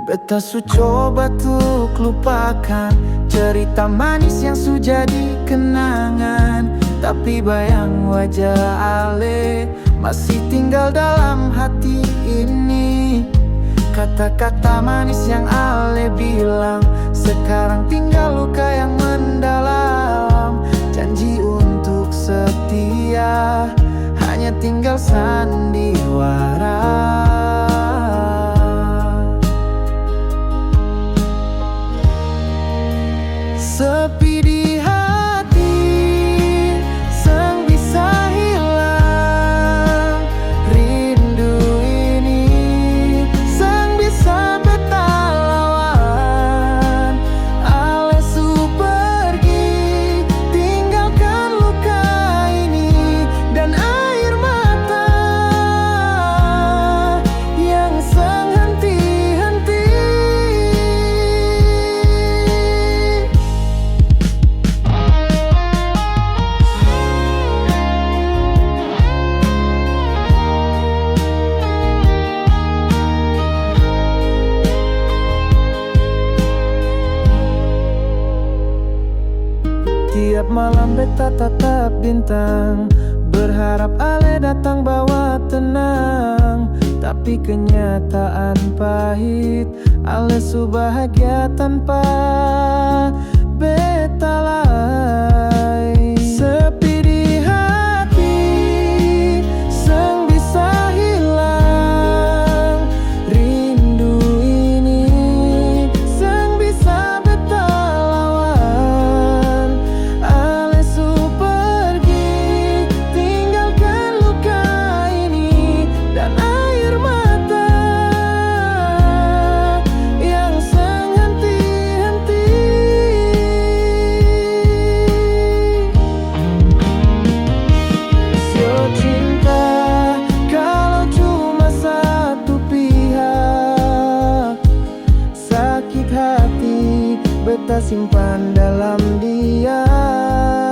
Beta su coba untuk lupakan cerita manis yang su jadi kenangan, tapi bayang wajah Ale masih tinggal dalam hati ini. Kata-kata manis yang Ale bilang sekarang tinggal luka yang mendalam. Janji untuk setia hanya tinggal sandiwara. Sepi di hati, sang bisa hilang. Rindu ini sang bisa beta lawan. Ale su pergi, tinggalkan luka ini dan air mata yang sang henti-henti. Tiap malam beta tatap bintang, berharap Ale datang bawa tenang. Tapi kenyataan pahit, Ale su bahagia tanpa beta lai. Sepi di hati, sang bisa hilang. Rindu ini sang bisa beta lawan. Ale su pergi, tinggalkan luka ini dan air mata yang sang henti-henti. Sio cinta kalau cuma satu pihak. Sakit hati beta simpan dalam diam.